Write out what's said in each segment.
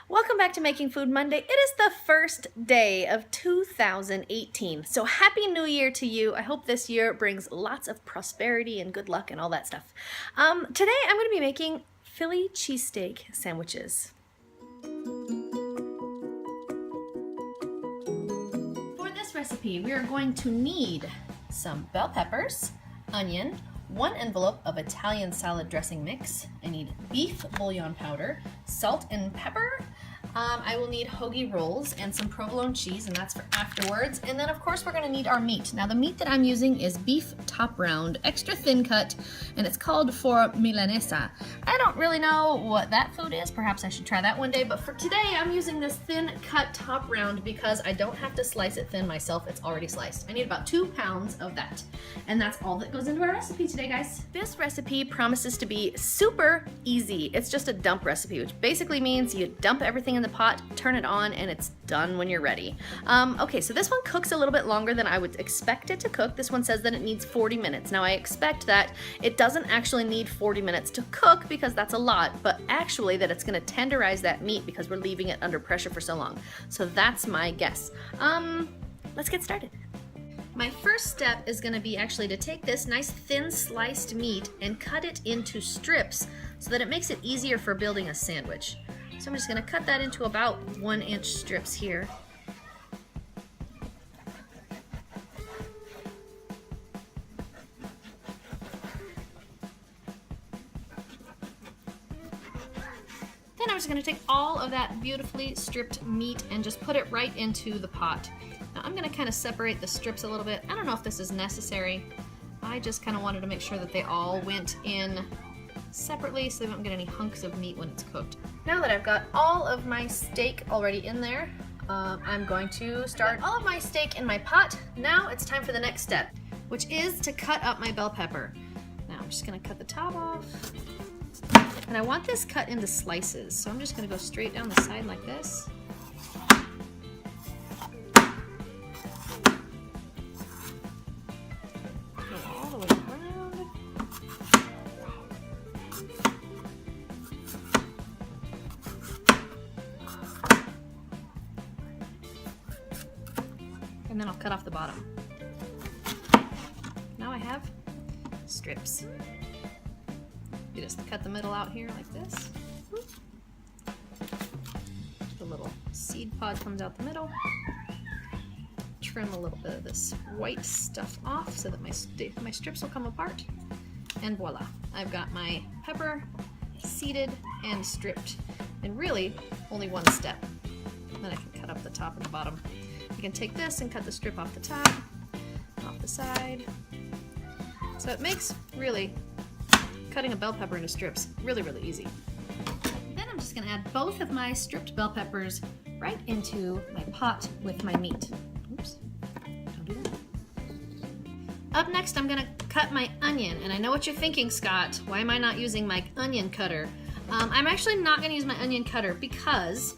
Welcome back to Making Food Monday. It is the first day of 2018. So Happy New Year to you. I hope this year brings lots of prosperity and good luck and all that stuff. Today I'm going to be making Philly cheesesteak sandwiches. For this recipe, we are going to need some bell peppers, onion, 1 envelope of Italian salad dressing mix. I need beef bouillon powder, salt and pepper. I will need hoagie rolls and some provolone cheese, and that's for afterwards. And then of course we're gonna need our meat. Now the meat that I'm using is beef top round, extra thin cut, and it's called for Milanesa. I don't really know what that food is. Perhaps I should try that one day, but for today I'm using this thin cut top round because I don't have to slice it thin myself. It's already sliced. I need about 2 pounds of that. And that's all that goes into our recipe today, guys. This recipe promises to be super easy. It's just a dump recipe, which basically means you dump everything in the pot, turn it on, and it's done when you're ready. Okay, so this one cooks a little bit longer than I would expect it to cook. This one says that it needs 40 minutes. Now I expect that it doesn't actually need 40 minutes to cook because that's a lot, but actually that it's gonna tenderize that meat because we're leaving it under pressure for so long. So that's my guess. Let's get started. My first step is gonna be actually to take this nice thin sliced meat and cut it into strips so that it makes it easier for building a sandwich. So I'm just gonna cut that into about 1-inch strips here. Then I'm just gonna take all of that beautifully stripped meat and just put it right into the pot. Now I'm gonna kind of separate the strips a little bit. I don't know if this is necessary. I just kind of wanted to make sure that they all went in separately so they don't get any hunks of meat when it's cooked. Now that I've got all of my steak already in there, I'm going to start all of my steak in my pot. Now it's time for the next step, which is to cut up my bell pepper. Now I'm just gonna cut the top off. And I want this cut into slices, so I'm just gonna go straight down the side like this. Go all the way around. And then I'll cut off the bottom. Now I have strips. You just cut the middle out here like this. The little seed pod comes out the middle. Trim a little bit of this white stuff off so that my strips will come apart. And voila, I've got my pepper seeded and stripped. And really, only one step. Then I can cut up the top and the bottom. You can take this and cut the strip off the top, off the side. So it makes really cutting a bell pepper into strips really, really easy. Then I'm just gonna add both of my stripped bell peppers right into my pot with my meat. Oops, don't do that. Up next, I'm gonna cut my onion. And I know what you're thinking, Scott, why am I not using my onion cutter? I'm actually not gonna use my onion cutter because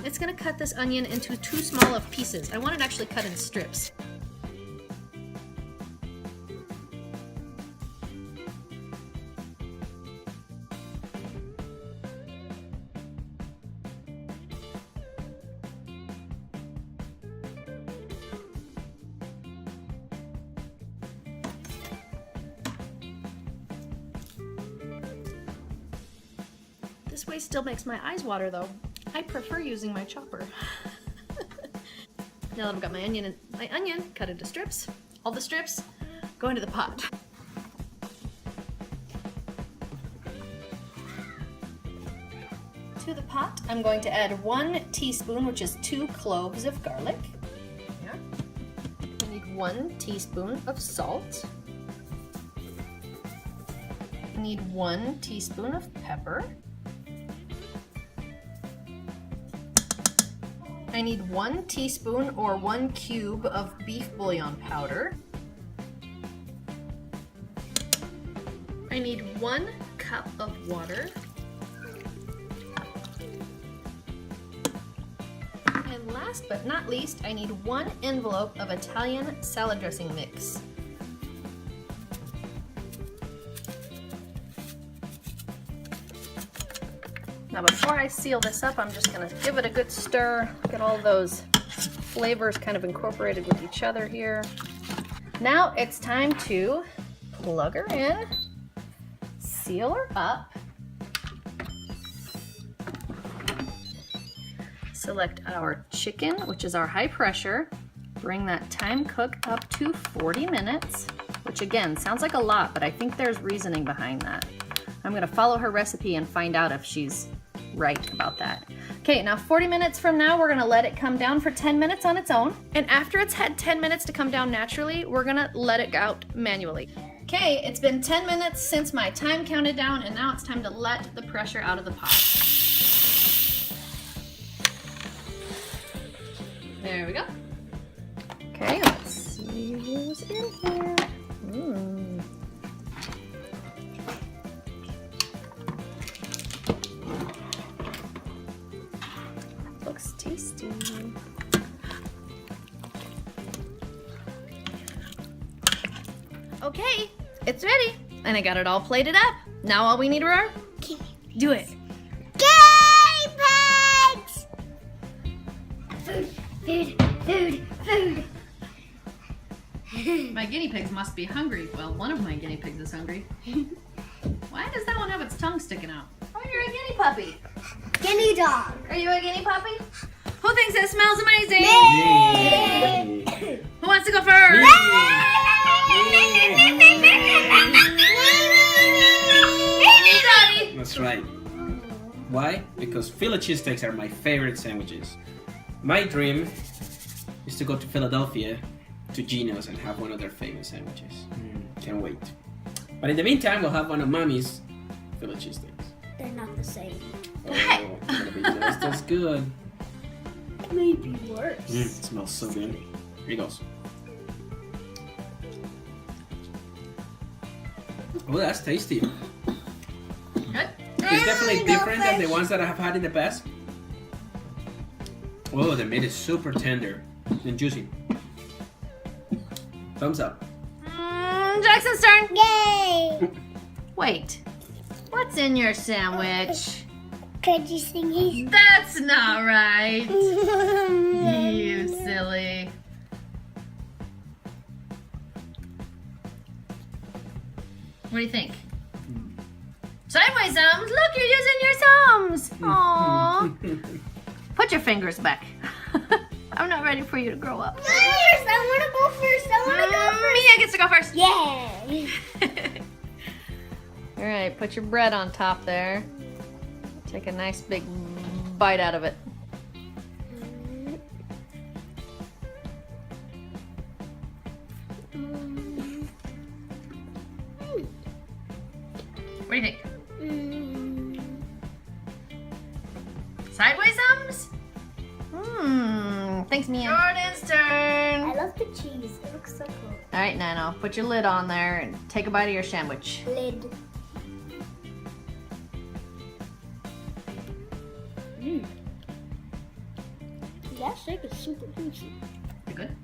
it's gonna cut this onion into too small of pieces. I want it actually cut in strips. This way still makes my eyes water though. I prefer using my chopper. Now that I've got my onion cut into strips, all the strips go into the pot. To the pot, I'm going to add 1 teaspoon, which is 2 cloves of garlic. Yeah. I need 1 teaspoon of salt. I need 1 teaspoon of pepper. I need 1 teaspoon or 1 cube of beef bouillon powder. I need 1 cup of water. And last but not least, I need 1 envelope of Italian salad dressing mix. Now before I seal this up, I'm just gonna give it a good stir. Get all those flavors kind of incorporated with each other here. Now it's time to plug her in, seal her up, select our chicken, which is our high pressure, bring that time cook up to 40 minutes, which again, sounds like a lot, but I think there's reasoning behind that. I'm gonna follow her recipe and find out if she's right about that. Okay, now 40 minutes from now, we're gonna let it come down for 10 minutes on its own. And after it's had 10 minutes to come down naturally, we're gonna let it out manually. Okay, it's been 10 minutes since my time counted down, and now it's time to let the pressure out of the pot. There we go. Okay, let's see who's in here. Looks tasty. Okay, it's ready. And I got it all plated up. Now all we need are our... Do it. Guinea pigs! Food. My guinea pigs must be hungry. Well, one of my guinea pigs is hungry. Why does that one have its tongue sticking out? Oh, you're a guinea puppy. Guinea dog. Are you a guinea puppy? Who thinks it smells amazing? Me. Who wants to go first? Daddy. That's right. Why? Because Philly cheesesteaks are my favorite sandwiches. My dream is to go to Philadelphia to Gino's and have one of their famous sandwiches. Can't wait. But in the meantime, we'll have one of Mommy's Philly cheesesteaks. They're not the same. Oh, it's gonna be just as good. Maybe worse. It smells so good. Here he goes. Oh, that's tasty. Good. It's definitely different than the ones that I have had in the past. Oh, the meat is super tender and juicy. Thumbs up. Jackson's turn. Yay! Wait, what's in your sandwich? Crunchy thingies. That's not right. You silly. What do you think? Sideways thumbs. Look, you're using your thumbs. Aww. Put your fingers back. I'm not ready for you to grow up. First, I want to go first. Mia gets to go first. Yay! All right, put your bread on top there. Take a nice big bite out of it. What do you think? Sideways thumbs? Thanks, Mia. Jordan's turn. I love the cheese. It looks so cool. All right, Nano, put your lid on there and take a bite of your sandwich. Lid. That steak is super juicy. You good?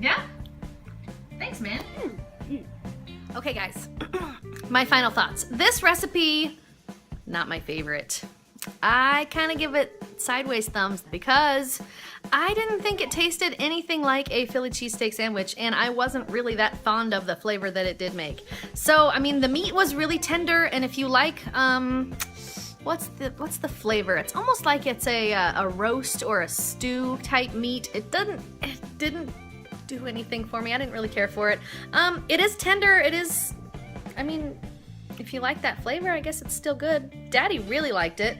Yeah? Thanks, man. Okay, guys. My final thoughts. This recipe, not my favorite. I kind of give it sideways thumbs because I didn't think it tasted anything like a Philly cheesesteak sandwich, and I wasn't really that fond of the flavor that it did make. So, I mean, the meat was really tender, and if you like, what's the flavor? It's almost like it's a roast or a stew type meat. It didn't do anything for me. I didn't really care for it. It is tender. It is, I mean, if you like that flavor, I guess it's still good. Daddy really liked it.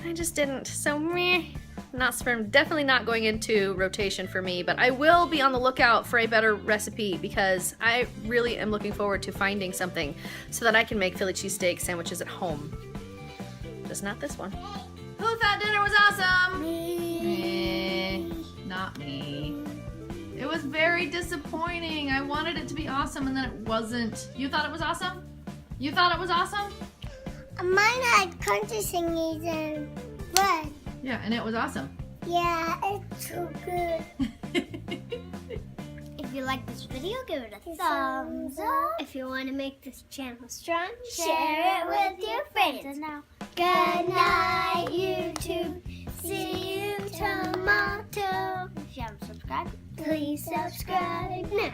I just didn't. So meh. Definitely not going into rotation for me, but I will be on the lookout for a better recipe because I really am looking forward to finding something so that I can make Philly cheesesteak sandwiches at home. Just not this one. Who thought dinner was awesome? Me. Not me. It was very disappointing. I wanted it to be awesome and then it wasn't. You thought it was awesome? You thought it was awesome? Mine had crunchy thingies and bread. Yeah, and it was awesome. Yeah, it's so good. If If you like this video, give it a thumbs up. If you want to make this channel strong, share it with your friends. And now, good night, YouTube. See you tomorrow. If you haven't subscribed, please subscribe now.